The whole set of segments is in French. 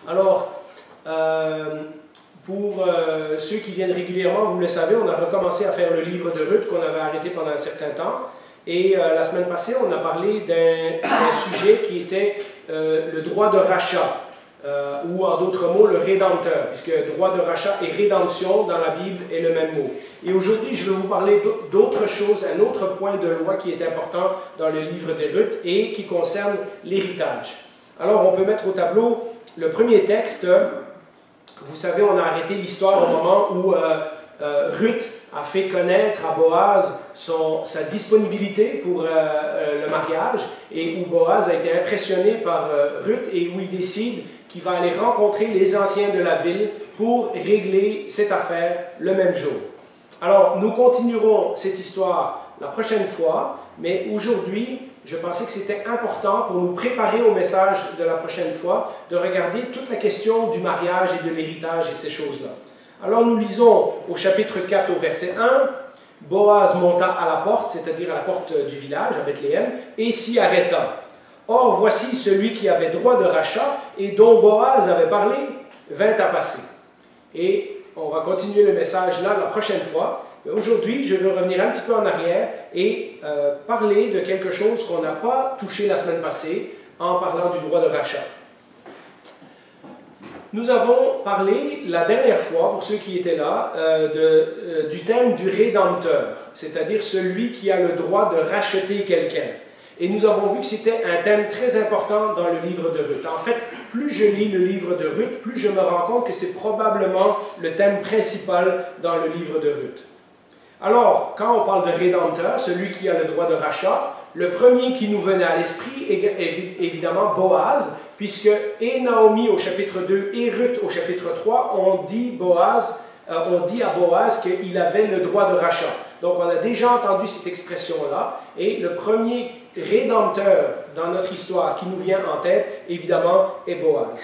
Alors, pour ceux qui viennent régulièrement, vous le savez, on a recommencé à faire le livre de Ruth qu'on avait arrêté pendant un certain temps. Et la semaine passée, on a parlé d'un sujet qui était le droit de rachat, ou en d'autres mots, le rédempteur, puisque droit de rachat et rédemption dans la Bible est le même mot. Et aujourd'hui, je vais vous parler d'autre chose, un autre point de loi qui est important dans le livre de Ruth et qui concerne l'héritage. Alors, on peut mettre au tableau le premier texte. Vous savez, on a arrêté l'histoire au moment où Ruth a fait connaître à Boaz sa disponibilité pour le mariage et où Boaz a été impressionné par Ruth et où il décide qu'il va aller rencontrer les anciens de la ville pour régler cette affaire le même jour. Alors, nous continuerons cette histoire la prochaine fois, mais aujourd'hui, je pensais que c'était important pour nous préparer au message de la prochaine fois de regarder toute la question du mariage et de l'héritage et ces choses-là. Alors nous lisons au chapitre 4 au verset 1, « Boaz monta à la porte, c'est-à-dire à la porte du village, à Bethléem, et s'y arrêta. Or voici celui qui avait droit de rachat et dont Boaz avait parlé, vint à passer. » Et on va continuer le message là la prochaine fois. Mais aujourd'hui, je veux revenir un petit peu en arrière et parler de quelque chose qu'on n'a pas touché la semaine passée en parlant du droit de rachat. Nous avons parlé la dernière fois, pour ceux qui étaient là, du thème du rédempteur, c'est-à-dire celui qui a le droit de racheter quelqu'un. Et nous avons vu que c'était un thème très important dans le livre de Ruth. En fait, plus je lis le livre de Ruth, plus je me rends compte que c'est probablement le thème principal dans le livre de Ruth. Alors, quand on parle de rédempteur, celui qui a le droit de rachat, le premier qui nous venait à l'esprit est évidemment Boaz, puisque et Naomi au chapitre 2 et Ruth au chapitre 3 on dit à Boaz qu'il avait le droit de rachat. Donc on a déjà entendu cette expression-là, et le premier rédempteur dans notre histoire qui nous vient en tête, évidemment, est Boaz.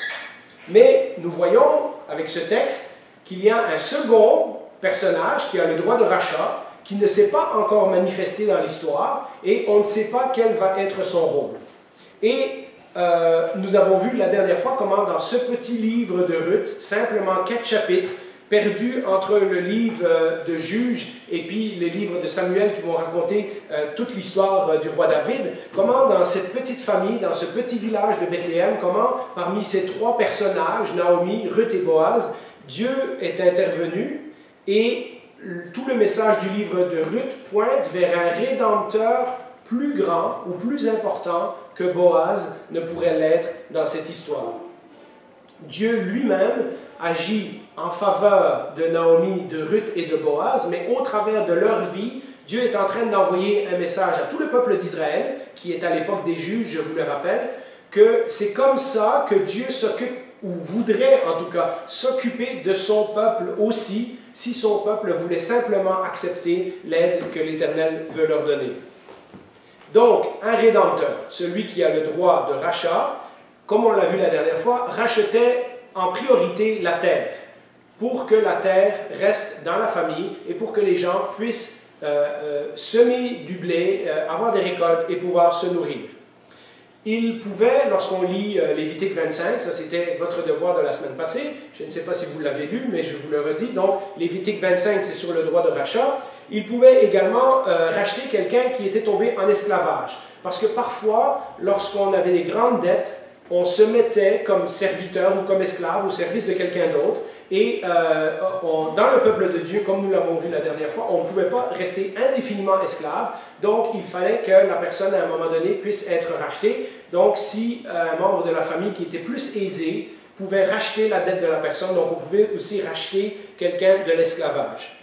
Mais nous voyons avec ce texte qu'il y a un second personnage qui a le droit de rachat, qui ne s'est pas encore manifesté dans l'histoire, et on ne sait pas quel va être son rôle. Et nous avons vu la dernière fois comment dans ce petit livre de Ruth, simplement 4 chapitres, perdus entre le livre de Juges et puis le livre de Samuel qui vont raconter toute l'histoire du roi David, comment dans cette petite famille, dans ce petit village de Bethléem, comment parmi ces 3 personnages, Naomi, Ruth et Boaz, Dieu est intervenu et tout le message du livre de Ruth pointe vers un rédempteur plus grand ou plus important que Boaz ne pourrait l'être dans cette histoire. Dieu lui-même agit en faveur de Naomi, de Ruth et de Boaz, mais au travers de leur vie, Dieu est en train d'envoyer un message à tout le peuple d'Israël, qui est à l'époque des juges, je vous le rappelle, que c'est comme ça que Dieu s'occupe, ou voudrait en tout cas, s'occuper de son peuple aussi, si son peuple voulait simplement accepter l'aide que l'Éternel veut leur donner. Donc, un rédempteur, celui qui a le droit de rachat, comme on l'a vu la dernière fois, rachetait en priorité la terre, pour que la terre reste dans la famille et pour que les gens puissent semer du blé, avoir des récoltes et pouvoir se nourrir. Il pouvait, lorsqu'on lit Lévitique 25, ça c'était votre devoir de la semaine passée, je ne sais pas si vous l'avez lu, mais je vous le redis, donc Lévitique 25 c'est sur le droit de rachat, il pouvait également racheter quelqu'un qui était tombé en esclavage. Parce que parfois, lorsqu'on avait des grandes dettes, on se mettait comme serviteur ou comme esclave au service de quelqu'un d'autre. Et dans le peuple de Dieu, comme nous l'avons vu la dernière fois, on ne pouvait pas rester indéfiniment esclave. Donc, il fallait que la personne, à un moment donné, puisse être rachetée. Donc, si un membre de la famille qui était plus aisé pouvait racheter la dette de la personne, donc on pouvait aussi racheter quelqu'un de l'esclavage.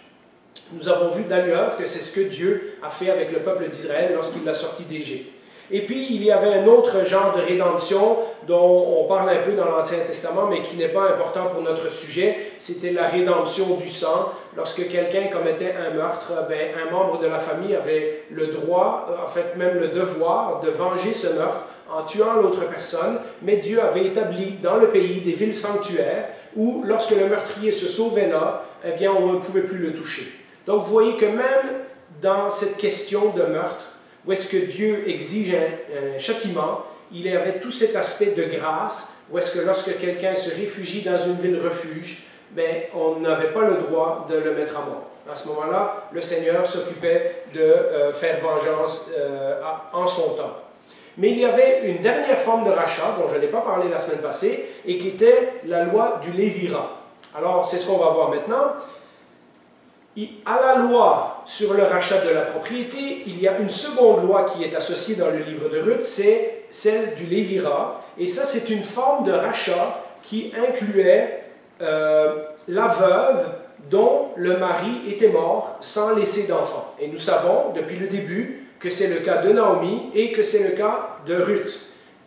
Nous avons vu d'ailleurs que c'est ce que Dieu a fait avec le peuple d'Israël lorsqu'il l'a sorti d'Égypte. Et puis, il y avait un autre genre de rédemption dont on parle un peu dans l'Ancien Testament, mais qui n'est pas important pour notre sujet. C'était la rédemption du sang. Lorsque quelqu'un commettait un meurtre, un membre de la famille avait le droit, en fait même le devoir, de venger ce meurtre en tuant l'autre personne. Mais Dieu avait établi dans le pays des villes sanctuaires où, lorsque le meurtrier se sauvait là, eh bien, on ne pouvait plus le toucher. Donc, vous voyez que même dans cette question de meurtre, où est-ce que Dieu exige un châtiment, il y avait tout cet aspect de grâce, où est-ce que lorsque quelqu'un se réfugie dans une ville refuge, ben, on n'avait pas le droit de le mettre à mort. À ce moment-là, le Seigneur s'occupait de faire vengeance en son temps. Mais il y avait une dernière forme de rachat, dont je n'ai pas parlé la semaine passée, et qui était la loi du lévirat. Alors, c'est ce qu'on va voir maintenant. À la loi sur le rachat de la propriété, il y a une seconde loi qui est associée dans le livre de Ruth, c'est celle du lévirat. Et ça, c'est une forme de rachat qui incluait la veuve dont le mari était mort sans laisser d'enfant. Et nous savons depuis le début que c'est le cas de Naomi et que c'est le cas de Ruth.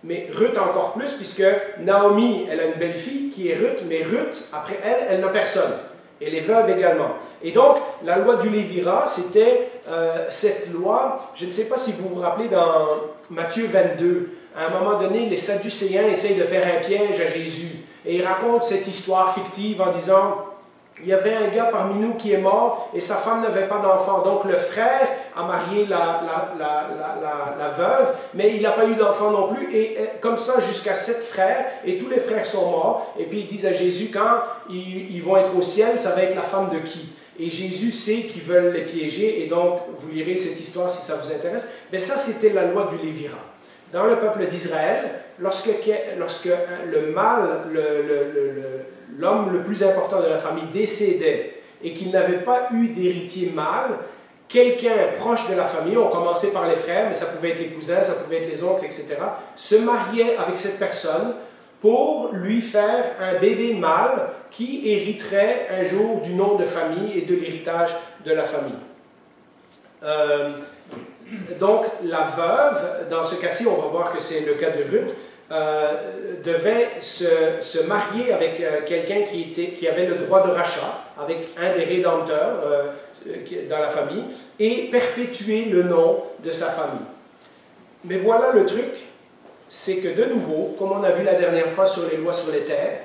Mais Ruth encore plus, puisque Naomi, elle a une belle-fille qui est Ruth, mais Ruth, après elle, elle n'a personne. Et les veuves également. Et donc, la loi du lévirat, c'était cette loi, je ne sais pas si vous vous rappelez dans Matthieu 22, à un moment donné, les Sadducéens essayent de faire un piège à Jésus. Et ils racontent cette histoire fictive en disant, il y avait un gars parmi nous qui est mort et sa femme n'avait pas d'enfant. Donc le frère a marié la veuve, mais il n'a pas eu d'enfant non plus. Et comme ça, jusqu'à 7 frères, et tous les frères sont morts. Et puis ils disent à Jésus, quand ils vont être au ciel, ça va être la femme de qui? Et Jésus sait qu'ils veulent les piéger. Et donc, vous lirez cette histoire si ça vous intéresse. Mais ça, c'était la loi du lévirat. Dans le peuple d'Israël, lorsque le mâle, l'homme le plus important de la famille décédait et qu'il n'avait pas eu d'héritier mâle, quelqu'un proche de la famille, on commençait par les frères, mais ça pouvait être les cousins, ça pouvait être les oncles, etc., se mariait avec cette personne pour lui faire un bébé mâle qui hériterait un jour du nom de famille et de l'héritage de la famille. Donc, la veuve, dans ce cas-ci, on va voir que c'est le cas de Ruth, devait se marier avec quelqu'un qui avait le droit de rachat, avec un des rédempteurs dans la famille, et perpétuer le nom de sa famille. Mais voilà le truc, c'est que de nouveau, comme on a vu la dernière fois sur les lois sur les terres,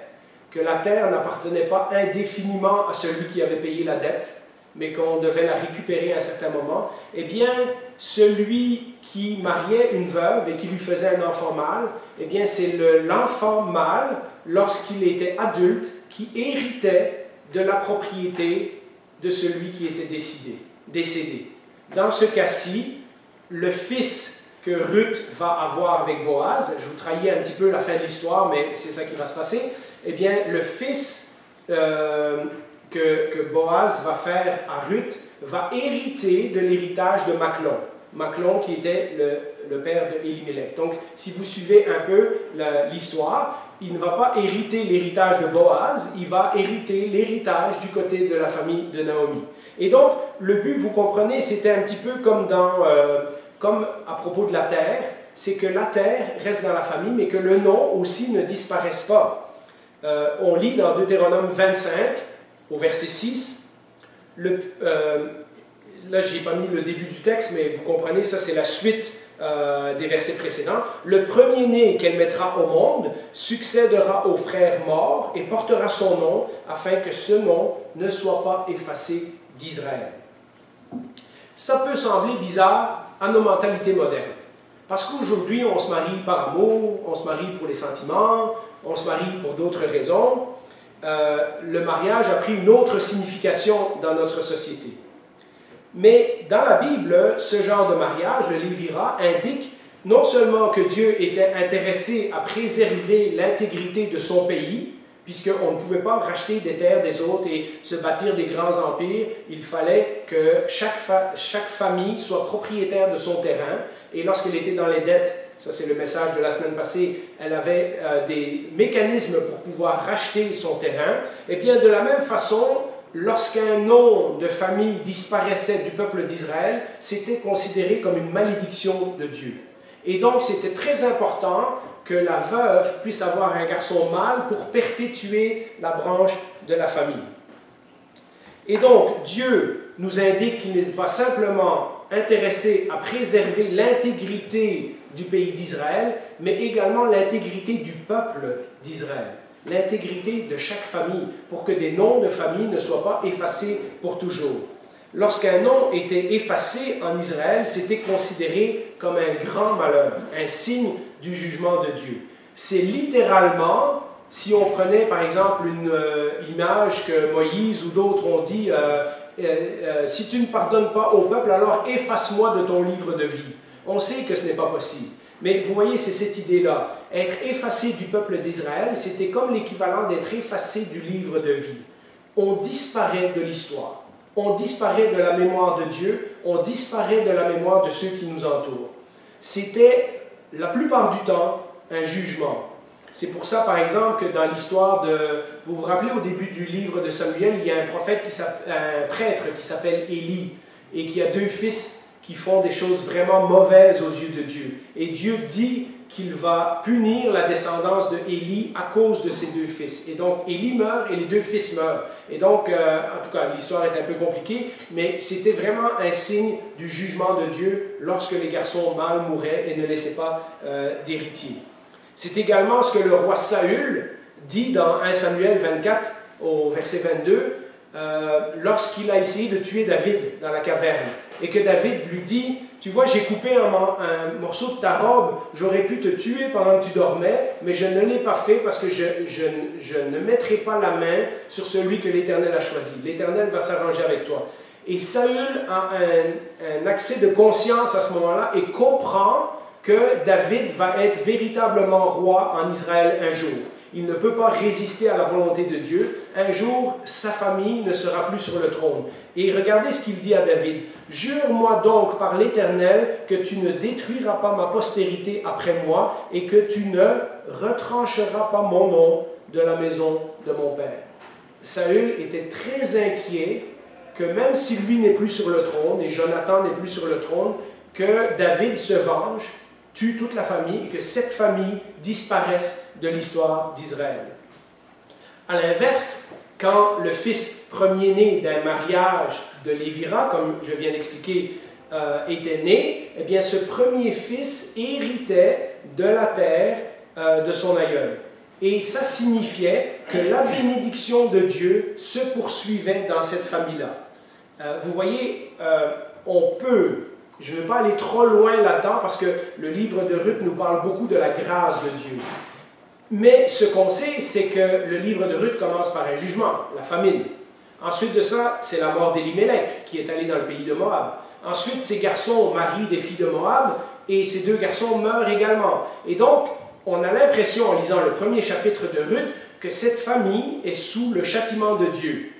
que la terre n'appartenait pas indéfiniment à celui qui avait payé la dette, mais qu'on devait la récupérer à un certain moment, eh bien, celui qui mariait une veuve et qui lui faisait un enfant mâle, eh bien, c'est l'enfant mâle, lorsqu'il était adulte, qui héritait de la propriété de celui qui était décédé. Dans ce cas-ci, le fils que Ruth va avoir avec Boaz, je vous trahis un petit peu la fin de l'histoire, mais c'est ça qui va se passer, eh bien, le fils que Boaz va faire à Ruth va hériter de l'héritage de Machlon. Machlon qui était le père de Elimelech. Donc, si vous suivez un peu l'histoire, il ne va pas hériter l'héritage de Boaz, il va hériter l'héritage du côté de la famille de Naomi. Et donc, le but, vous comprenez, c'était un petit peu comme à propos de la terre, c'est que la terre reste dans la famille, mais que le nom aussi ne disparaisse pas. On lit dans Deutéronome 25, au verset 6, là je n'ai pas mis le début du texte, mais vous comprenez, ça c'est la suite des versets précédents. Le premier-né qu'elle mettra au monde succédera au frère mort et portera son nom, afin que ce nom ne soit pas effacé d'Israël. Ça peut sembler bizarre à nos mentalités modernes, parce qu'aujourd'hui on se marie par amour, on se marie pour les sentiments, on se marie pour d'autres raisons. Le mariage a pris une autre signification dans notre société. Mais dans la Bible, ce genre de mariage, le lévirat, indique non seulement que Dieu était intéressé à préserver l'intégrité de son pays, puisqu'on ne pouvait pas racheter des terres des autres et se bâtir des grands empires, il fallait que chaque famille soit propriétaire de son terrain, et lorsqu'elle était dans les dettes, ça c'est le message de la semaine passée, elle avait des mécanismes pour pouvoir racheter son terrain. Et bien de la même façon, lorsqu'un nom de famille disparaissait du peuple d'Israël, c'était considéré comme une malédiction de Dieu. Et donc c'était très important que la veuve puisse avoir un garçon mâle pour perpétuer la branche de la famille. Et donc Dieu nous indique qu'il n'est pas simplement intéressé à préserver l'intégrité du pays d'Israël, mais également l'intégrité du peuple d'Israël, l'intégrité de chaque famille, pour que des noms de famille ne soient pas effacés pour toujours. lorsqu'un nom était effacé en Israël, c'était considéré comme un grand malheur, un signe du jugement de Dieu. C'est littéralement, si on prenait par exemple une image que Moïse ou d'autres ont dit, si tu ne pardonnes pas au peuple, alors efface-moi de ton livre de vie. On sait que ce n'est pas possible. Mais vous voyez, c'est cette idée-là. Être effacé du peuple d'Israël, c'était comme l'équivalent d'être effacé du livre de vie. On disparaît de l'histoire. On disparaît de la mémoire de Dieu. On disparaît de la mémoire de ceux qui nous entourent. C'était, la plupart du temps, un jugement. C'est pour ça, par exemple, que dans l'histoire de... Vous vous rappelez, au début du livre de Samuel, il y a un prêtre qui s'appelle Élie, et qui a 2 fils qui font des choses vraiment mauvaises aux yeux de Dieu. Et Dieu dit qu'il va punir la descendance de Élie à cause de ses 2 fils. Et donc, Élie meurt et les 2 fils meurent. Et donc, en tout cas, l'histoire est un peu compliquée, mais c'était vraiment un signe du jugement de Dieu lorsque les garçons mâles mouraient et ne laissaient pas d'héritier. C'est également ce que le roi Saül dit dans 1 Samuel 24, au verset 22, lorsqu'il a essayé de tuer David dans la caverne, et que David lui dit, tu vois, j'ai coupé un morceau de ta robe, j'aurais pu te tuer pendant que tu dormais, mais je ne l'ai pas fait parce que je ne mettrai pas la main sur celui que l'Éternel a choisi. L'Éternel va s'arranger avec toi. Et Saül a un accès de conscience à ce moment-là et comprend que David va être véritablement roi en Israël un jour. Il ne peut pas résister à la volonté de Dieu. Un jour, sa famille ne sera plus sur le trône. Et regardez ce qu'il dit à David. « Jure-moi donc par l'Éternel que tu ne détruiras pas ma postérité après moi et que tu ne retrancheras pas mon nom de la maison de mon père. » Saül était très inquiet que même si lui n'est plus sur le trône et Jonathan n'est plus sur le trône, que David se venge, tue toute la famille et que cette famille disparaisse de l'histoire d'Israël. À l'inverse, quand le fils premier-né d'un mariage de Lévira, comme je viens d'expliquer, était né, eh bien ce premier fils héritait de la terre de son aïeul. Et ça signifiait que la bénédiction de Dieu se poursuivait dans cette famille-là. Vous voyez, on peut... Je ne veux pas aller trop loin là-dedans parce que le livre de Ruth nous parle beaucoup de la grâce de Dieu. Mais ce qu'on sait, c'est que le livre de Ruth commence par un jugement, la famine. Ensuite de ça, c'est la mort d'Élimélec qui est allé dans le pays de Moab. Ensuite, ces garçons marient des filles de Moab et ces 2 garçons meurent également. Et donc, on a l'impression en lisant le premier chapitre de Ruth que cette famille est sous le châtiment de Dieu.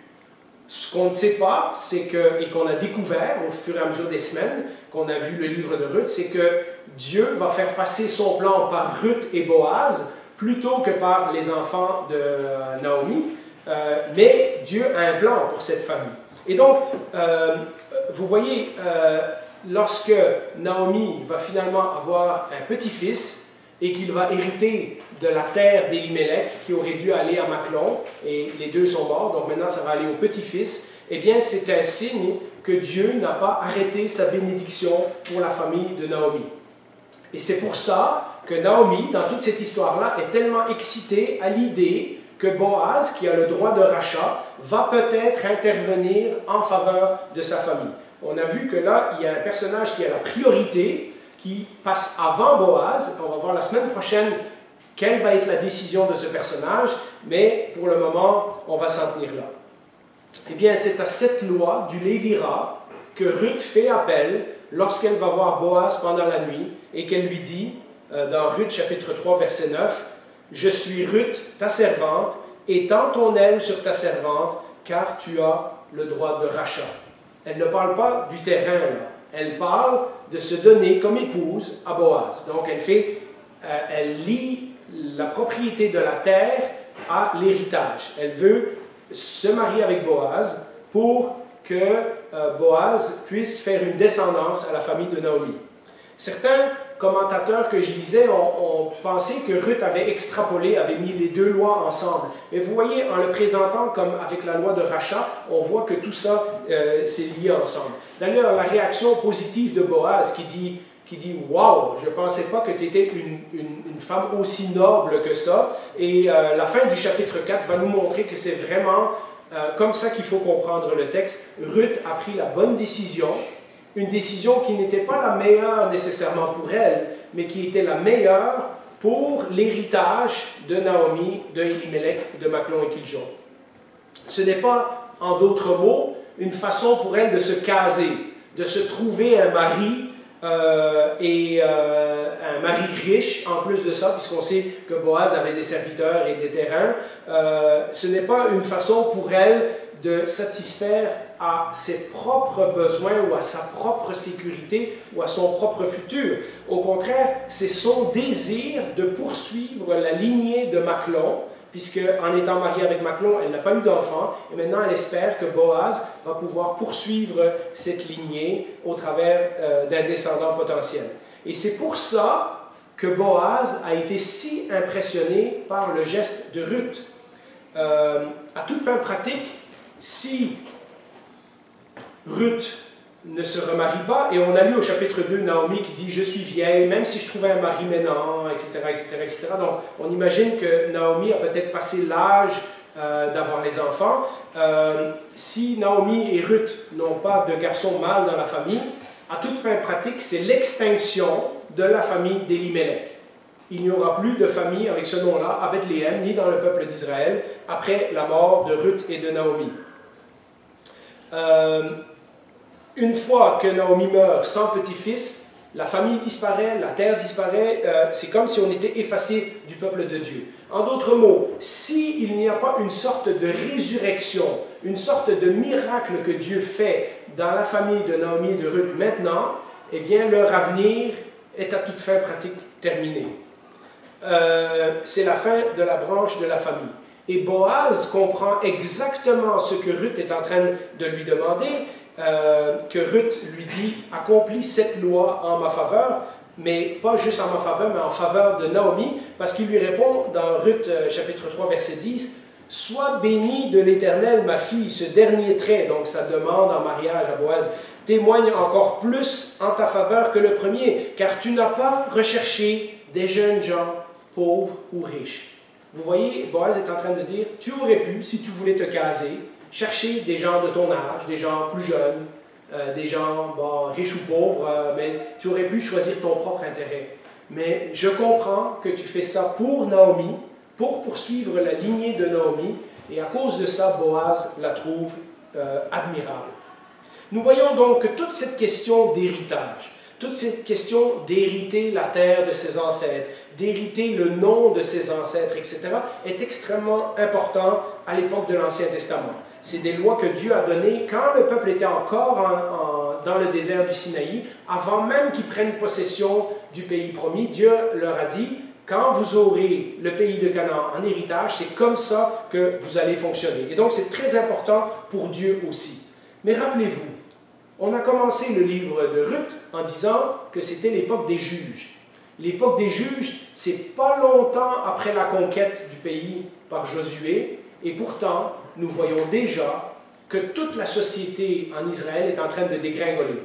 Ce qu'on ne sait pas, c'est que, et qu'on a découvert au fur et à mesure des semaines qu'on a vu le livre de Ruth, c'est que Dieu va faire passer son plan par Ruth et Boaz plutôt que par les enfants de Naomi, mais Dieu a un plan pour cette famille. Et donc, vous voyez, lorsque Naomi va finalement avoir un petit-fils et qu'il va hériter de la terre d'Élimélec qui aurait dû aller à Maclon, et les 2 sont morts, donc maintenant ça va aller au petit-fils, eh bien c'est un signe que Dieu n'a pas arrêté sa bénédiction pour la famille de Naomi. Et c'est pour ça que Naomi, dans toute cette histoire-là, est tellement excitée à l'idée que Boaz, qui a le droit de rachat, va peut-être intervenir en faveur de sa famille. On a vu que là, il y a un personnage qui a la priorité, qui passe avant Boaz. On va voir la semaine prochaine quelle va être la décision de ce personnage, mais pour le moment, on va s'en tenir là. Eh bien, c'est à cette loi du Lévira que Ruth fait appel lorsqu'elle va voir Boaz pendant la nuit et qu'elle lui dit, dans Ruth chapitre 3, verset 9, « Je suis Ruth, ta servante, étends ton aile sur ta servante, car tu as le droit de rachat. » Elle ne parle pas du terrain, là. Elle parle de se donner comme épouse à Boaz. Donc, elle lie la propriété de la terre à l'héritage. Elle veut se marier avec Boaz pour que Boaz puisse faire une descendance à la famille de Naomi. Certains commentateurs que je lisais ont pensé que Ruth avait extrapolé, avait mis les 2 lois ensemble. Mais vous voyez, en le présentant comme avec la loi de rachat, on voit que tout ça s'est lié ensemble. D'ailleurs, la réaction positive de Boaz qui dit « Wow, je ne pensais pas que tu étais une femme aussi noble que ça. » Et la fin du chapitre 4 va nous montrer que c'est vraiment comme ça qu'il faut comprendre le texte. Ruth a pris la bonne décision, une décision qui n'était pas la meilleure nécessairement pour elle, mais qui était la meilleure pour l'héritage de Naomi, de Elimelech, de Machlon et Kiljon. Ce n'est pas, en d'autres mots, une façon pour elle de se caser, de se trouver un mari un mari riche en plus de ça, puisqu'on sait que Boaz avait des serviteurs et des terrains. Ce n'est pas une façon pour elle de satisfaire à ses propres besoins ou à sa propre sécurité ou à son propre futur. Au contraire, c'est son désir de poursuivre la lignée de Machlon, puisque en étant mariée avec Machlon, elle n'a pas eu d'enfant, et maintenant elle espère que Boaz va pouvoir poursuivre cette lignée au travers d'un descendant potentiel. Et c'est pour ça que Boaz a été si impressionné par le geste de Ruth. À toute fin pratique, si Ruth ne se remarie pas, et on a lu au chapitre 2 Naomi qui dit « Je suis vieille, même si je trouvais un mari maintenant, etc. etc., etc. » Donc on imagine que Naomi a peut-être passé l'âge d'avoir les enfants. Si Naomi et Ruth n'ont pas de garçon mâle dans la famille, à toute fin pratique, c'est l'extinction de la famille d'Elimelech. Il n'y aura plus de famille avec ce nom-là à Bethléem, ni dans le peuple d'Israël, après la mort de Ruth et de Naomi. Une fois que Naomi meurt sans petit-fils, la famille disparaît, la terre disparaît, c'est comme si on était effacé du peuple de Dieu. En d'autres mots, s'il n'y a pas une sorte de résurrection, une sorte de miracle que Dieu fait dans la famille de Naomi et de Ruth maintenant, eh bien leur avenir est à toute fin pratique terminé. C'est la fin de la branche de la famille. Et Boaz comprend exactement ce que Ruth est en train de lui demander, que Ruth lui dit « Accomplis cette loi en ma faveur », mais pas juste en ma faveur, mais en faveur de Naomi, parce qu'il lui répond dans Ruth chapitre 3, verset 10, « Sois bénie de l'Éternel, ma fille, ce dernier trait, donc sa demande en mariage à Boaz, témoigne encore plus en ta faveur que le premier, car tu n'as pas recherché des jeunes gens pauvres ou riches. » Vous voyez, Boaz est en train de dire, tu aurais pu, si tu voulais te caser, chercher des gens de ton âge, des gens plus jeunes, des gens riches ou pauvres, mais tu aurais pu choisir ton propre intérêt. Mais je comprends que tu fais ça pour Naomi, pour poursuivre la lignée de Naomi, et à cause de ça, Boaz la trouve admirable. Nous voyons donc que toute cette question d'héritage, toute cette question d'hériter la terre de ses ancêtres, d'hériter le nom de ses ancêtres, etc., est extrêmement important à l'époque de l'Ancien Testament. C'est des lois que Dieu a données quand le peuple était encore dans le désert du Sinaï, avant même qu'ils prennent possession du pays promis. Dieu leur a dit, quand vous aurez le pays de Canaan en héritage, c'est comme ça que vous allez fonctionner. Et donc c'est très important pour Dieu aussi. Mais rappelez-vous, on a commencé le livre de Ruth en disant que c'était l'époque des juges. L'époque des juges, c'est pas longtemps après la conquête du pays par Josué, et pourtant, nous voyons déjà que toute la société en Israël est en train de dégringoler.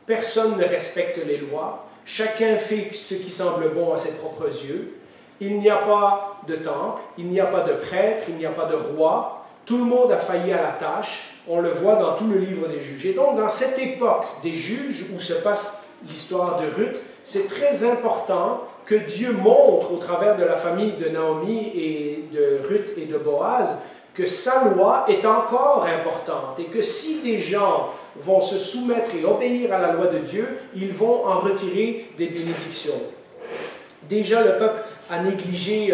Personne ne respecte les lois, chacun fait ce qui semble bon à ses propres yeux. Il n'y a pas de temple, il n'y a pas de prêtre, il n'y a pas de roi. Tout le monde a failli à la tâche. On le voit dans tout le livre des juges. Et donc, dans cette époque des juges, où se passe l'histoire de Ruth, c'est très important que Dieu montre au travers de la famille de Naomi et de Ruth et de Boaz que sa loi est encore importante et que si des gens vont se soumettre et obéir à la loi de Dieu, ils vont en retirer des bénédictions. Déjà, le peuple a négligé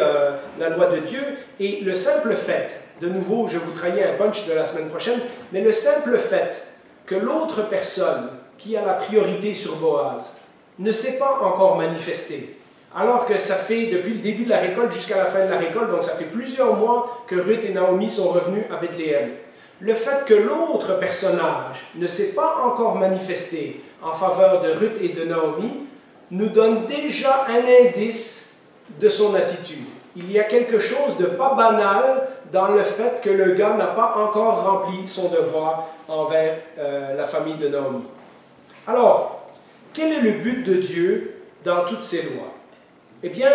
la loi de Dieu et le simple fait, de nouveau, je vous trahis un punch de la semaine prochaine, mais le simple fait que l'autre personne qui a la priorité sur Boaz ne s'est pas encore manifestée, alors que ça fait depuis le début de la récolte jusqu'à la fin de la récolte, donc ça fait plusieurs mois que Ruth et Naomi sont revenus à Bethléem. Le fait que l'autre personnage ne s'est pas encore manifesté en faveur de Ruth et de Naomi nous donne déjà un indice de son attitude. Il y a quelque chose de pas banal dans le fait que le gars n'a pas encore rempli son devoir envers la famille de Naomi. Alors, quel est le but de Dieu dans toutes ces lois? Eh bien,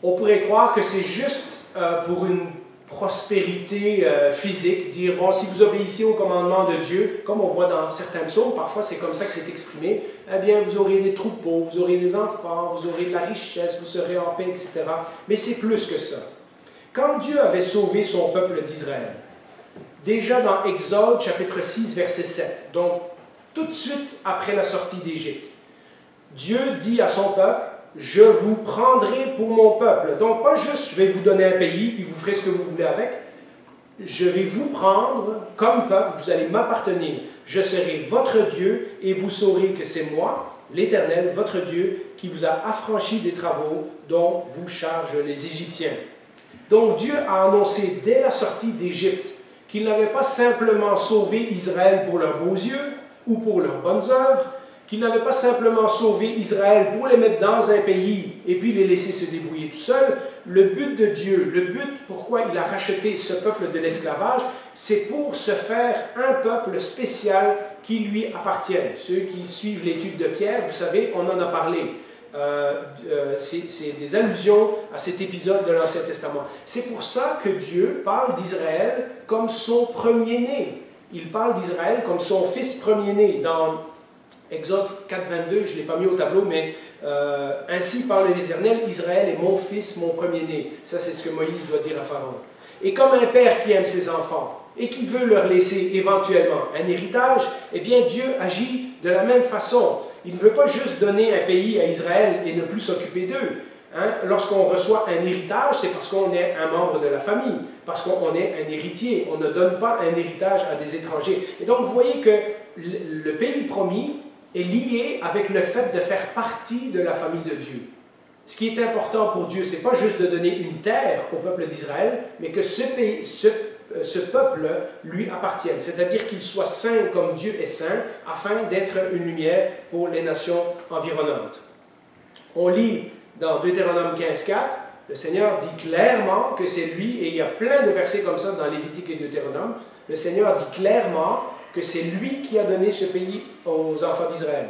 on pourrait croire que c'est juste pour une prospérité physique, dire, bon, si vous obéissez au commandement de Dieu, comme on voit dans certains psaumes, parfois c'est comme ça que c'est exprimé, eh bien, vous aurez des troupeaux, vous aurez des enfants, vous aurez de la richesse, vous serez en paix, etc. Mais c'est plus que ça. Quand Dieu avait sauvé son peuple d'Israël, déjà dans Exode chapitre 6, verset 7, donc tout de suite après la sortie d'Égypte, Dieu dit à son peuple, je vous prendrai pour mon peuple. Donc, pas juste je vais vous donner un pays, puis vous ferez ce que vous voulez avec. Je vais vous prendre comme peuple, vous allez m'appartenir. Je serai votre Dieu et vous saurez que c'est moi, l'Éternel, votre Dieu, qui vous a affranchi des travaux dont vous chargent les Égyptiens. Donc, Dieu a annoncé dès la sortie d'Égypte qu'il n'avait pas simplement sauvé Israël pour leurs beaux yeux ou pour leurs bonnes œuvres, qu'il n'avait pas simplement sauvé Israël pour les mettre dans un pays et puis les laisser se débrouiller tout seuls. Le but de Dieu, le but pourquoi il a racheté ce peuple de l'esclavage, c'est pour se faire un peuple spécial qui lui appartienne. Ceux qui suivent l'étude de Pierre, vous savez, on en a parlé. C'est des allusions à cet épisode de l'Ancien Testament. C'est pour ça que Dieu parle d'Israël comme son premier-né. Il parle d'Israël comme son fils premier-né. Dans Exode 4, 22, je ne l'ai pas mis au tableau, mais ainsi parle l'Éternel, Israël est mon fils, mon premier-né. Ça, c'est ce que Moïse doit dire à Pharaon. Et comme un père qui aime ses enfants et qui veut leur laisser éventuellement un héritage, eh bien Dieu agit de la même façon. Il ne veut pas juste donner un pays à Israël et ne plus s'occuper d'eux. Hein? Lorsqu'on reçoit un héritage, c'est parce qu'on est un membre de la famille, parce qu'on est un héritier. On ne donne pas un héritage à des étrangers. Et donc, vous voyez que le pays promis est lié avec le fait de faire partie de la famille de Dieu. Ce qui est important pour Dieu, ce n'est pas juste de donner une terre au peuple d'Israël, mais que ce peuple lui appartienne, c'est-à-dire qu'il soit saint comme Dieu est saint, afin d'être une lumière pour les nations environnantes. On lit dans Deutéronome 15.4, le Seigneur dit clairement que c'est lui, et il y a plein de versets comme ça dans Lévitique et Deutéronome, le Seigneur dit clairement que c'est lui qui a donné ce pays aux enfants d'Israël.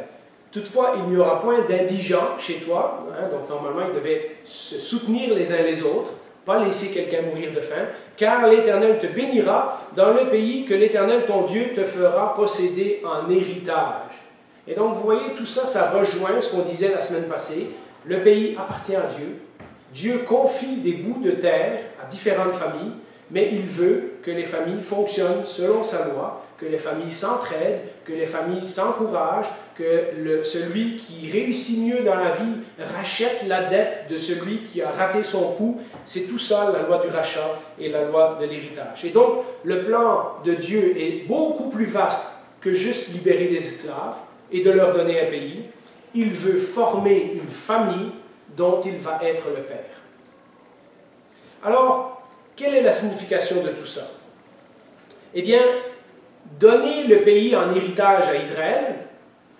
Toutefois, il n'y aura point d'indigents chez toi, hein, donc normalement ils devaient se soutenir les uns les autres, pas laisser quelqu'un mourir de faim, car l'Éternel te bénira dans le pays que l'Éternel ton Dieu te fera posséder en héritage. Et donc vous voyez, tout ça, ça rejoint ce qu'on disait la semaine passée, le pays appartient à Dieu, Dieu confie des bouts de terre à différentes familles, mais il veut que les familles fonctionnent selon sa loi, que les familles s'entraident, que les familles s'encouragent, que celui qui réussit mieux dans la vie rachète la dette de celui qui a raté son coup. C'est tout ça, la loi du rachat et la loi de l'héritage. Et donc, le plan de Dieu est beaucoup plus vaste que juste libérer des esclaves et de leur donner un pays. Il veut former une famille dont il va être le père. Alors, quelle est la signification de tout ça? Eh bien, donner le pays en héritage à Israël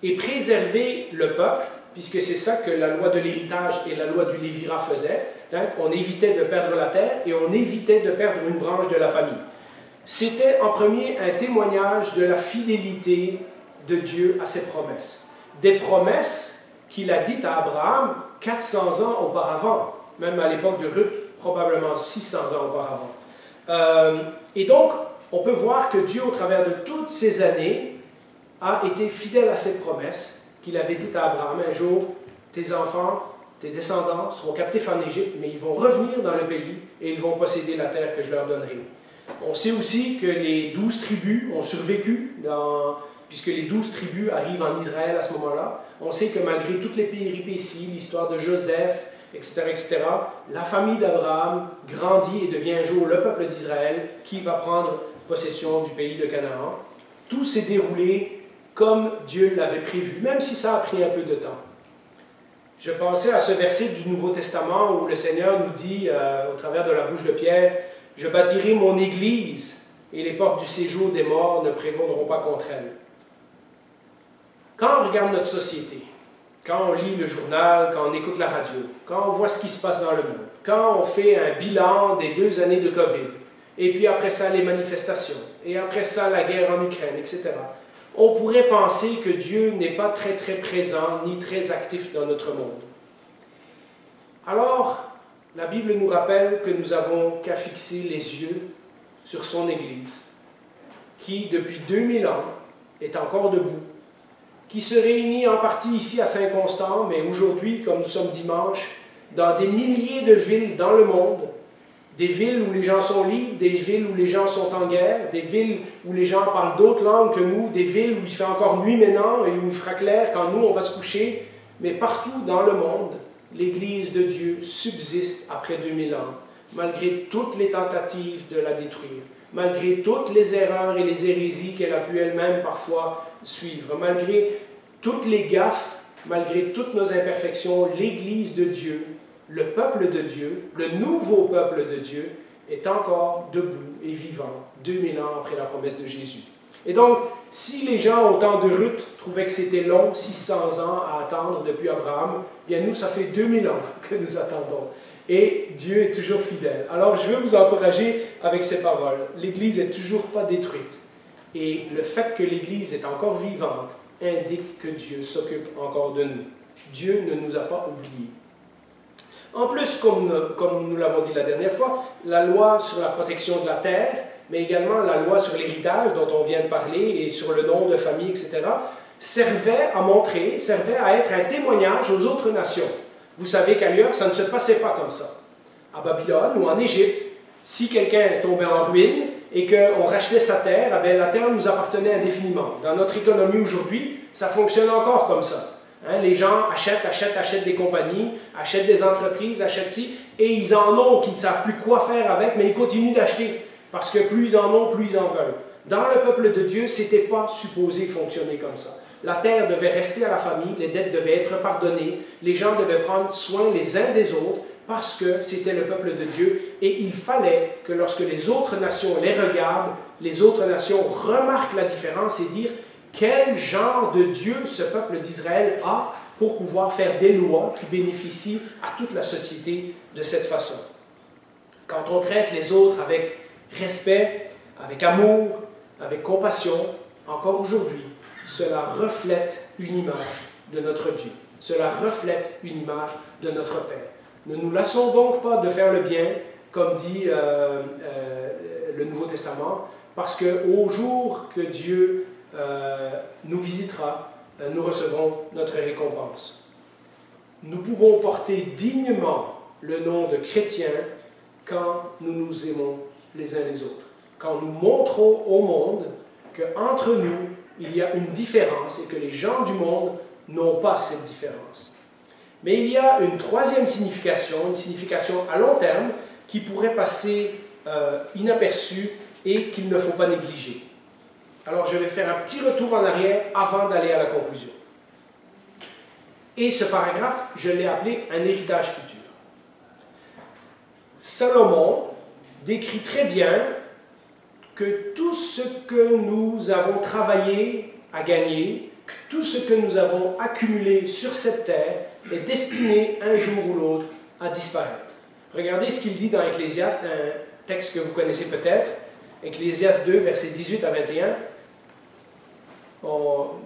et préserver le peuple, puisque c'est ça que la loi de l'héritage et la loi du Lévira faisaient. Hein, on évitait de perdre la terre et on évitait de perdre une branche de la famille. C'était en premier un témoignage de la fidélité de Dieu à ses promesses. Des promesses qu'il a dites à Abraham 400 ans auparavant, même à l'époque de Ruth, probablement 600 ans auparavant. Et donc, on peut voir que Dieu, au travers de toutes ces années, a été fidèle à ses promesses qu'il avait dites à Abraham. Un jour, tes enfants, tes descendants seront captifs en Égypte, mais ils vont revenir dans le pays et ils vont posséder la terre que je leur donnerai. On sait aussi que les 12 tribus ont survécu, puisque les 12 tribus arrivent en Israël à ce moment-là. On sait que malgré toutes les péripéties, l'histoire de Joseph, etc., la famille d'Abraham grandit et devient un jour le peuple d'Israël qui va prendre possession du pays de Canaan. Tout s'est déroulé comme Dieu l'avait prévu, même si ça a pris un peu de temps. Je pensais à ce verset du Nouveau Testament où le Seigneur nous dit, au travers de la bouche de Pierre, « Je bâtirai mon Église et les portes du séjour des morts ne prévaudront pas contre elle. » Quand on regarde notre société, quand on lit le journal, quand on écoute la radio, quand on voit ce qui se passe dans le monde, quand on fait un bilan des 2 années de COVID, et puis après ça les manifestations, et après ça la guerre en Ukraine, etc., on pourrait penser que Dieu n'est pas très présent ni très actif dans notre monde. Alors, La Bible nous rappelle que nous avons qu'à fixer les yeux sur son Église, qui depuis 2000 ans est encore debout, qui se réunit en partie ici à Saint-Constant, mais aujourd'hui, comme nous sommes dimanche, dans des milliers de villes dans le monde, des villes où les gens sont libres, des villes où les gens sont en guerre, des villes où les gens parlent d'autres langues que nous, des villes où il fait encore nuit maintenant et où il fera clair quand nous on va se coucher, mais partout dans le monde, l'Église de Dieu subsiste après 2000 ans, malgré toutes les tentatives de la détruire, malgré toutes les erreurs et les hérésies qu'elle a pu elle-même parfois suivre, malgré toutes les gaffes, malgré toutes nos imperfections, l'Église de Dieu, le peuple de Dieu, le nouveau peuple de Dieu, est encore debout et vivant 2000 ans après la promesse de Jésus. Et donc, si les gens au temps de Ruth trouvaient que c'était long, 600 ans à attendre depuis Abraham, bien nous, ça fait 2000 ans que nous attendons. Et Dieu est toujours fidèle. Alors, je veux vous encourager avec ces paroles. L'Église n'est toujours pas détruite. Et le fait que l'Église est encore vivante indique que Dieu s'occupe encore de nous. Dieu ne nous a pas oubliés. En plus, comme nous l'avons dit la dernière fois, la loi sur la protection de la terre, mais également la loi sur l'héritage dont on vient de parler et sur le nom de famille, etc., servait à être un témoignage aux autres nations. Vous savez qu'ailleurs, ça ne se passait pas comme ça. À Babylone ou en Égypte, si quelqu'un tombait en ruine et qu'on rachetait sa terre, eh bien, la terre nous appartenait indéfiniment. Dans notre économie aujourd'hui, ça fonctionne encore comme ça. Hein, les gens achètent des compagnies, achètent des entreprises, achètent ci, et ils en ont qui ne savent plus quoi faire avec, mais ils continuent d'acheter, parce que plus ils en ont, plus ils en veulent. Dans le peuple de Dieu, ce n'était pas supposé fonctionner comme ça. La terre devait rester à la famille, les dettes devaient être pardonnées, les gens devaient prendre soin les uns des autres, parce que c'était le peuple de Dieu, et il fallait que lorsque les autres nations les regardent, les autres nations remarquent la différence et dire quel genre de Dieu ce peuple d'Israël a pour pouvoir faire des lois qui bénéficient à toute la société de cette façon. Quand on traite les autres avec respect, avec amour, avec compassion, encore aujourd'hui, cela reflète une image de notre Dieu. Cela reflète une image de notre Père. Ne nous lassons donc pas de faire le bien, comme dit le Nouveau Testament, parce qu'au jour que Dieu nous visitera, nous recevrons notre récompense. Nous pouvons porter dignement le nom de chrétien quand nous nous aimons les uns les autres, quand nous montrons au monde qu'entre nous, il y a une différence et que les gens du monde n'ont pas cette différence. Mais il y a une troisième signification, une signification à long terme qui pourrait passer inaperçue et qu'il ne faut pas négliger. Alors je vais faire un petit retour en arrière avant d'aller à la conclusion. Et ce paragraphe, je l'ai appelé un héritage futur. Salomon décrit très bien que tout ce que nous avons travaillé à gagner, que tout ce que nous avons accumulé sur cette terre est destiné un jour ou l'autre à disparaître. Regardez ce qu'il dit dans Ecclésiaste, un texte que vous connaissez peut-être, Ecclésiaste 2, versets 18 à 21.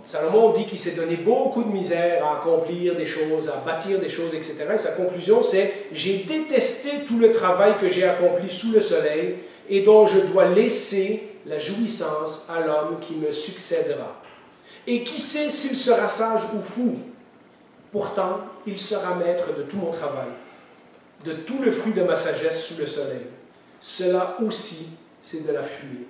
Salomon dit qu'il s'est donné beaucoup de misère à accomplir des choses, à bâtir des choses, etc. Et sa conclusion, c'est « J'ai détesté tout le travail que j'ai accompli sous le soleil et dont je dois laisser la jouissance à l'homme qui me succédera. Et qui sait s'il sera sage ou fou? Pourtant, il sera maître de tout mon travail, de tout le fruit de ma sagesse sous le soleil. Cela aussi, c'est de la fumée. »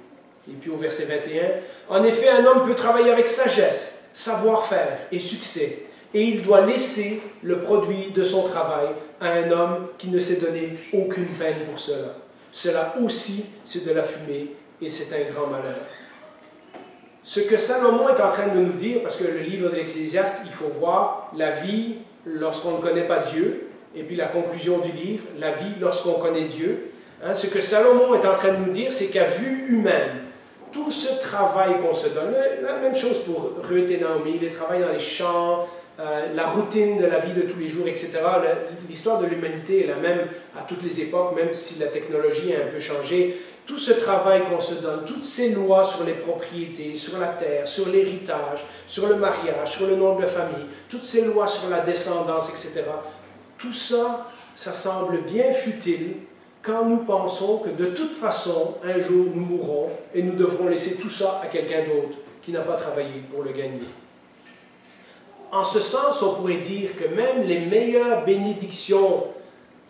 Et puis au verset 21, « En effet, un homme peut travailler avec sagesse, savoir-faire et succès, et il doit laisser le produit de son travail à un homme qui ne s'est donné aucune peine pour cela. Cela aussi, c'est de la fumée, et c'est un grand malheur. » Ce que Salomon est en train de nous dire, parce que le livre de l'Ecclésiaste, il faut voir la vie lorsqu'on ne connaît pas Dieu, et puis la conclusion du livre, la vie lorsqu'on connaît Dieu. Hein, ce que Salomon est en train de nous dire, c'est qu'à vue humaine, tout ce travail qu'on se donne, la même chose pour Ruth et Naomi, les travail dans les champs, la routine de la vie de tous les jours, etc. L'histoire de l'humanité est la même à toutes les époques, même si la technologie a un peu changé. Tout ce travail qu'on se donne, toutes ces lois sur les propriétés, sur la terre, sur l'héritage, sur le mariage, sur le nom de famille, toutes ces lois sur la descendance, etc. Tout ça ça semble bien futile quand nous pensons que de toute façon, un jour, nous mourrons et nous devrons laisser tout ça à quelqu'un d'autre qui n'a pas travaillé pour le gagner. En ce sens, on pourrait dire que même les meilleures bénédictions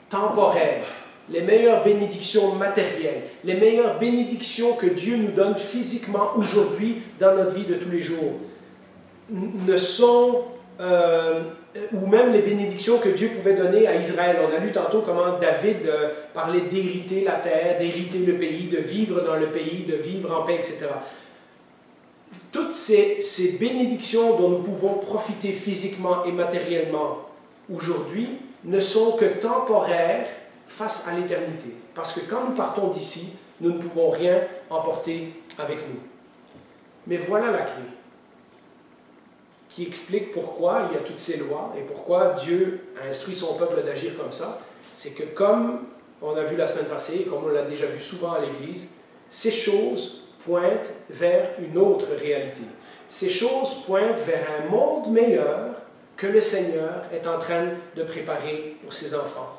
temporaires, les meilleures bénédictions matérielles, les meilleures bénédictions que Dieu nous donne physiquement aujourd'hui dans notre vie de tous les jours, ne sont, ou même les bénédictions que Dieu pouvait donner à Israël. On a lu tantôt comment David parlait d'hériter la terre, d'hériter le pays, de vivre dans le pays, de vivre en paix, etc. Toutes ces bénédictions dont nous pouvons profiter physiquement et matériellement aujourd'hui ne sont que temporaires face à l'éternité. Parce que quand nous partons d'ici, nous ne pouvons rien emporter avec nous. Mais voilà la clé qui explique pourquoi il y a toutes ces lois et pourquoi Dieu a instruit son peuple d'agir comme ça. C'est que comme on a vu la semaine passée et comme on l'a déjà vu souvent à l'Église, ces choses pointent vers une autre réalité. Ces choses pointent vers un monde meilleur que le Seigneur est en train de préparer pour ses enfants.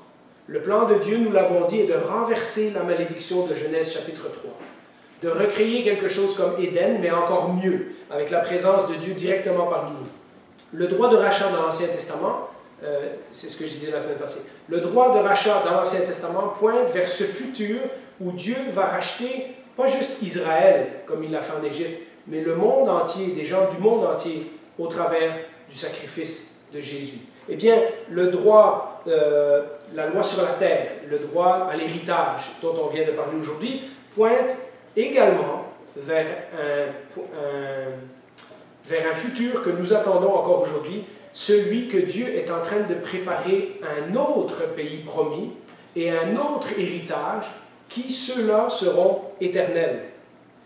Le plan de Dieu, nous l'avons dit, est de renverser la malédiction de Genèse chapitre 3, de recréer quelque chose comme Éden, mais encore mieux, avec la présence de Dieu directement parmi nous. Le droit de rachat dans l'Ancien Testament, c'est ce que je disais la semaine passée, le droit de rachat dans l'Ancien Testament pointe vers ce futur où Dieu va racheter pas juste Israël, comme il l'a fait en Égypte, mais le monde entier, des gens du monde entier, au travers du sacrifice de Jésus. Eh bien, le droit, la loi sur la terre, le droit à l'héritage dont on vient de parler aujourd'hui, pointe également vers un futur que nous attendons encore aujourd'hui, celui que Dieu est en train de préparer un autre pays promis et un autre héritage qui, ceux-là, seront éternels.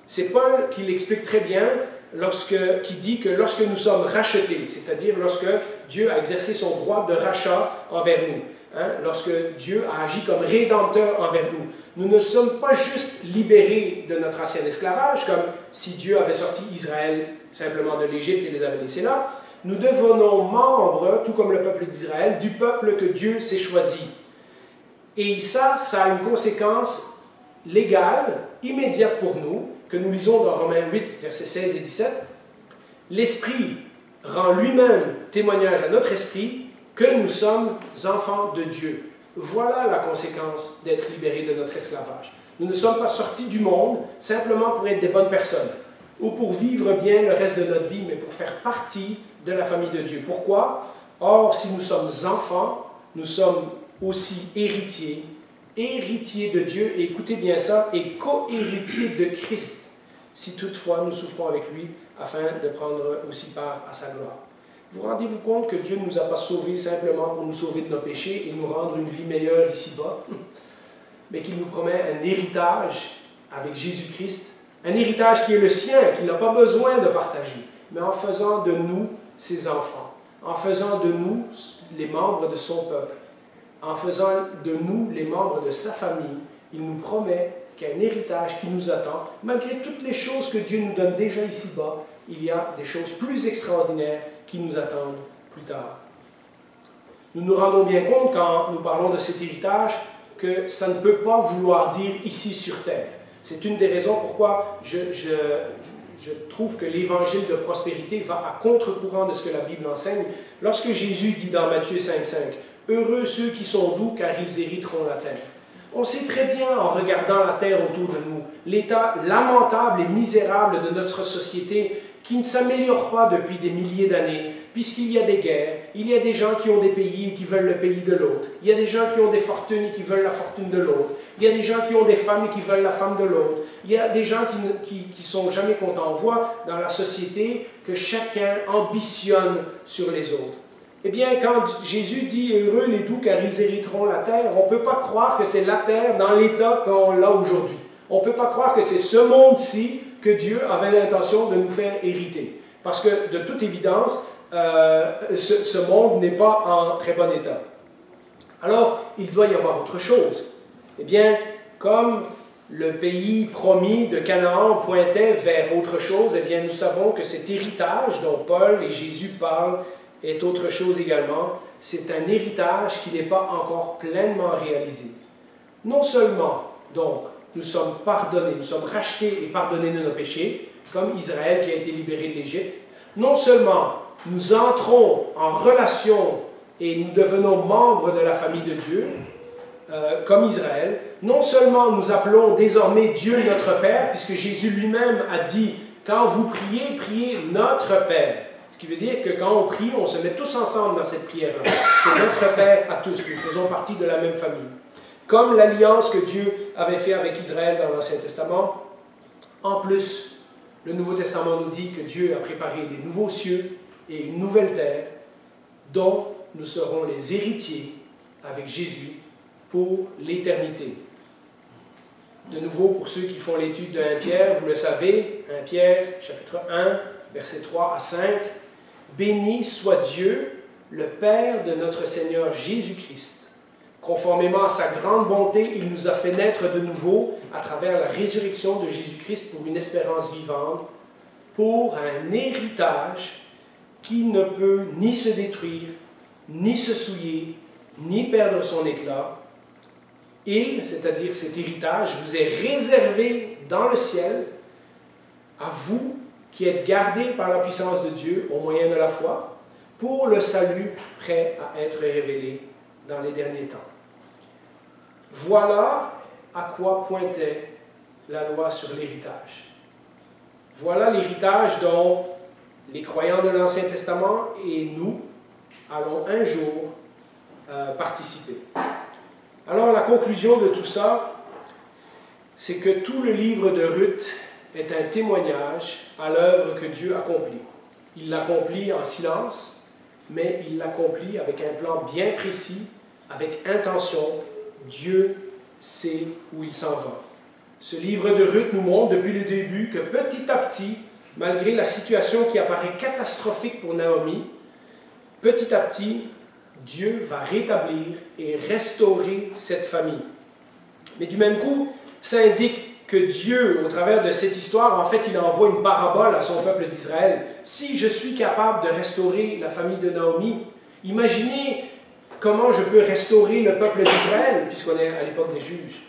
C'est Paul qui l'explique très bien qui dit que lorsque nous sommes rachetés, c'est-à-dire lorsque Dieu a exercé son droit de rachat envers nous, lorsque Dieu a agi comme rédempteur envers nous, nous ne sommes pas juste libérés de notre ancien esclavage, comme si Dieu avait sorti Israël simplement de l'Égypte et les avait laissés là. Nous devenons membres, tout comme le peuple d'Israël, du peuple que Dieu s'est choisi. Et ça a une conséquence légale, immédiate pour nous, que nous lisons dans Romains 8, versets 16 et 17. L'Esprit rend lui-même témoignage à notre esprit que nous sommes enfants de Dieu. Voilà la conséquence d'être libérés de notre esclavage. Nous ne sommes pas sortis du monde simplement pour être des bonnes personnes ou pour vivre bien le reste de notre vie, mais pour faire partie de la famille de Dieu. Pourquoi? Or, si nous sommes enfants, nous sommes aussi héritiers, héritiers de Dieu, et écoutez bien ça, et co-héritiers de Christ, si toutefois nous souffrons avec lui, afin de prendre aussi part à sa gloire. Vous rendez-vous compte que Dieu ne nous a pas sauvés simplement pour nous sauver de nos péchés et nous rendre une vie meilleure ici-bas, mais qu'il nous promet un héritage avec Jésus-Christ, un héritage qui est le sien, qu'il n'a pas besoin de partager, mais en faisant de nous ses enfants, en faisant de nous les membres de son peuple, en faisant de nous les membres de sa famille, il nous promet qu'il y a un héritage qui nous attend. Malgré toutes les choses que Dieu nous donne déjà ici-bas, il y a des choses plus extraordinaires qui nous attendent plus tard. Nous nous rendons bien compte, quand nous parlons de cet héritage, que ça ne peut pas vouloir dire ici sur terre. C'est une des raisons pourquoi je trouve que l'évangile de prospérité va à contre-courant de ce que la Bible enseigne. Lorsque Jésus dit dans Matthieu 5,5 « Heureux ceux qui sont doux, car ils hériteront la terre ». On sait très bien, en regardant la terre autour de nous, l'état lamentable et misérable de notre société qui ne s'améliore pas depuis des milliers d'années, puisqu'il y a des guerres, il y a des gens qui ont des pays et qui veulent le pays de l'autre, il y a des gens qui ont des fortunes et qui veulent la fortune de l'autre, il y a des gens qui ont des femmes et qui veulent la femme de l'autre, il y a des gens qui sont jamais contents. On voit dans la société que chacun ambitionne sur les autres. Eh bien, quand Jésus dit « Heureux les doux, car ils hériteront la terre », on ne peut pas croire que c'est la terre dans l'état qu'on l'a aujourd'hui. On ne peut pas croire que c'est ce monde-ci que Dieu avait l'intention de nous faire hériter. Parce que, de toute évidence, ce monde n'est pas en très bon état. Alors, il doit y avoir autre chose. Eh bien, comme le pays promis de Canaan pointait vers autre chose, eh bien, nous savons que cet héritage dont Paul et Jésus parlent est autre chose également. c'est un héritage qui n'est pas encore pleinement réalisé. Non seulement, donc, nous sommes pardonnés, nous sommes rachetés et pardonnés de nos péchés, comme Israël qui a été libéré de l'Égypte. Non seulement nous entrons en relation et nous devenons membres de la famille de Dieu, comme Israël. Non seulement nous appelons désormais Dieu notre Père, puisque Jésus lui-même a dit, quand vous priez, priez notre Père. Ce qui veut dire que quand on prie, on se met tous ensemble dans cette prière-là. C'est notre Père à tous, nous faisons partie de la même famille. Comme l'alliance que Dieu avait fait avec Israël dans l'Ancien Testament, en plus, le Nouveau Testament nous dit que Dieu a préparé des nouveaux cieux et une nouvelle terre, dont nous serons les héritiers avec Jésus pour l'éternité. De nouveau, pour ceux qui font l'étude de 1 Pierre, vous le savez, 1 Pierre, chapitre 1, versets 3 à 5, « Béni soit Dieu, le Père de notre Seigneur Jésus-Christ. Conformément à sa grande bonté, il nous a fait naître de nouveau à travers la résurrection de Jésus-Christ pour une espérance vivante, pour un héritage qui ne peut ni se détruire, ni se souiller, ni perdre son éclat. Il, c'est-à-dire cet héritage, vous est réservé dans le ciel, à vous qui êtes gardés par la puissance de Dieu au moyen de la foi, pour le salut prêt à être révélé dans les derniers temps. » Voilà à quoi pointait la loi sur l'héritage. Voilà l'héritage dont les croyants de l'Ancien Testament et nous allons un jour participer. Alors la conclusion de tout ça, c'est que tout le livre de Ruth est un témoignage à l'œuvre que Dieu accomplit. Il l'accomplit en silence, mais il l'accomplit avec un plan bien précis, avec intention. Dieu sait où il s'en va. Ce livre de Ruth nous montre depuis le début que petit à petit, malgré la situation qui apparaît catastrophique pour Naomi, petit à petit, Dieu va rétablir et restaurer cette famille. Mais du même coup, ça indique que Dieu, au travers de cette histoire, en fait, il envoie une parabole à son peuple d'Israël. Si je suis capable de restaurer la famille de Naomi, imaginez comment je peux restaurer le peuple d'Israël, puisqu'on est à l'époque des juges.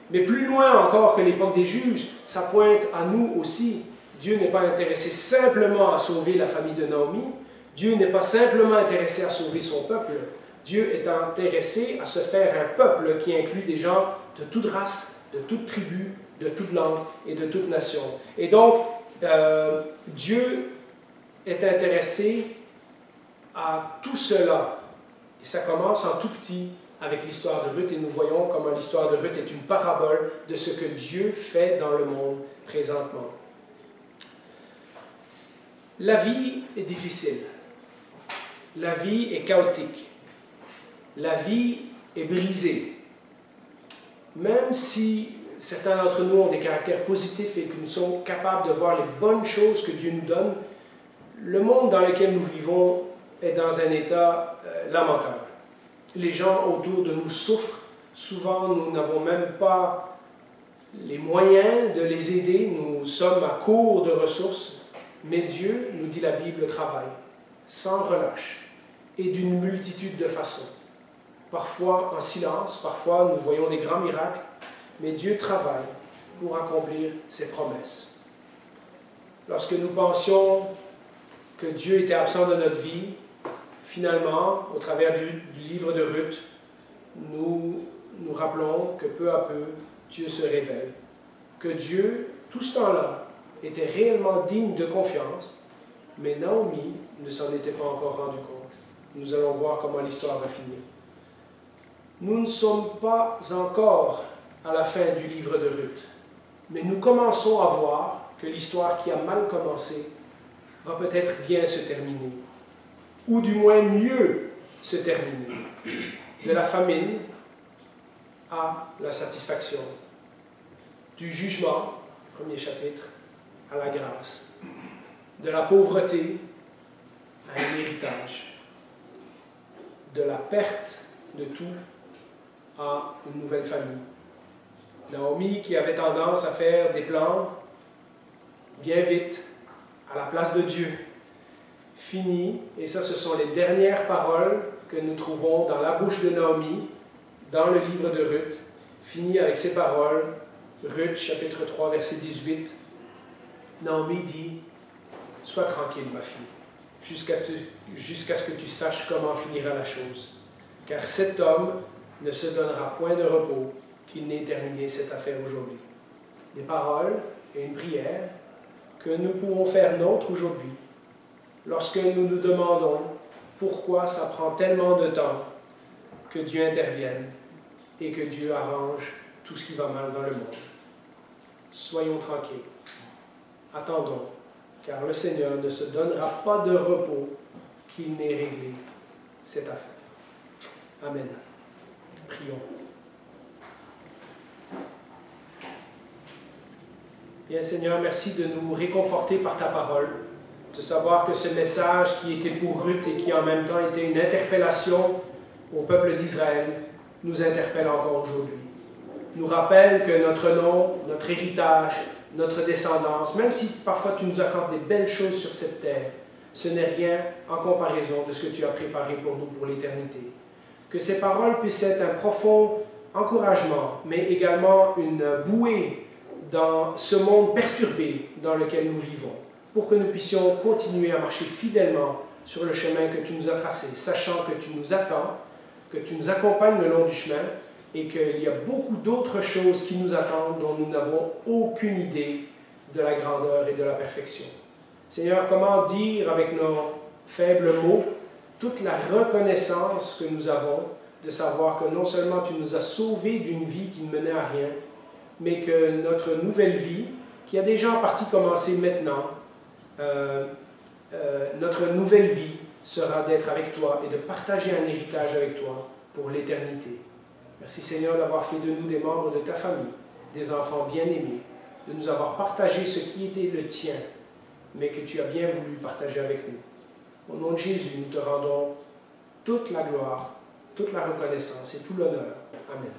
Mais plus loin encore que l'époque des juges, ça pointe à nous aussi. Dieu n'est pas intéressé simplement à sauver la famille de Naomi. Dieu n'est pas simplement intéressé à sauver son peuple. Dieu est intéressé à se faire un peuple qui inclut des gens de toute race, de toute tribu, de toute langue et de toute nation. Et donc, Dieu est intéressé à tout cela. Et ça commence en tout petit avec l'histoire de Ruth, et nous voyons comment l'histoire de Ruth est une parabole de ce que Dieu fait dans le monde présentement. La vie est difficile. La vie est chaotique. La vie est brisée. Même si certains d'entre nous ont des caractères positifs et que nous sommes capables de voir les bonnes choses que Dieu nous donne, le monde dans lequel nous vivons est dans un état lamentable. Les gens autour de nous souffrent. Souvent, nous n'avons même pas les moyens de les aider. Nous sommes à court de ressources. Mais Dieu, nous dit la Bible, travaille sans relâche et d'une multitude de façons. Parfois en silence, parfois nous voyons des grands miracles, mais Dieu travaille pour accomplir ses promesses. Lorsque nous pensions que Dieu était absent de notre vie, finalement, au travers du livre de Ruth, nous nous rappelons que peu à peu, Dieu se révèle. Que Dieu, tout ce temps-là, était réellement digne de confiance, mais Naomi ne s'en était pas encore rendu compte. Nous allons voir comment l'histoire va finir. Nous ne sommes pas encore à la fin du livre de Ruth, mais nous commençons à voir que l'histoire qui a mal commencé va peut-être bien se terminer, ou du moins mieux se terminer, de la famine à la satisfaction, du jugement, premier chapitre, à la grâce, de la pauvreté à un héritage, de la perte de tout à une nouvelle famille. Naomi, qui avait tendance à faire des plans bien vite, à la place de Dieu, finit, et ça ce sont les dernières paroles que nous trouvons dans la bouche de Naomi, dans le livre de Ruth, finit avec ces paroles, Ruth chapitre 3 verset 18. Naomi dit, « Sois tranquille ma fille, jusqu'à ce que tu saches comment finira la chose, car cet homme ne se donnera point de repos qu'il n'ait terminé cette affaire aujourd'hui. » Des paroles et une prière que nous pouvons faire nôtre aujourd'hui, lorsque nous nous demandons pourquoi ça prend tellement de temps que Dieu intervienne et que Dieu arrange tout ce qui va mal dans le monde. Soyons tranquilles. Attendons, car le Seigneur ne se donnera pas de repos qu'il n'ait réglé cette affaire. Amen. Prions. Bien Seigneur, merci de nous réconforter par ta parole, de savoir que ce message qui était pour Ruth et qui en même temps était une interpellation au peuple d'Israël, nous interpelle encore aujourd'hui. Nous rappelle que notre nom, notre héritage, notre descendance, même si parfois tu nous accordes des belles choses sur cette terre, ce n'est rien en comparaison de ce que tu as préparé pour nous pour l'éternité. Que ces paroles puissent être un profond encouragement, mais également une bouée dans ce monde perturbé dans lequel nous vivons, pour que nous puissions continuer à marcher fidèlement sur le chemin que tu nous as tracé, sachant que tu nous attends, que tu nous accompagnes le long du chemin et qu'il y a beaucoup d'autres choses qui nous attendent dont nous n'avons aucune idée de la grandeur et de la perfection. Seigneur, comment dire avec nos faibles mots toute la reconnaissance que nous avons de savoir que non seulement tu nous as sauvés d'une vie qui ne menait à rien, mais que notre nouvelle vie, qui a déjà en partie commencé maintenant, notre nouvelle vie sera d'être avec toi et de partager un héritage avec toi pour l'éternité. Merci Seigneur d'avoir fait de nous des membres de ta famille, des enfants bien-aimés, de nous avoir partagé ce qui était le tien, mais que tu as bien voulu partager avec nous. Au nom de Jésus, nous te rendons toute la gloire, toute la reconnaissance et tout l'honneur. Amen.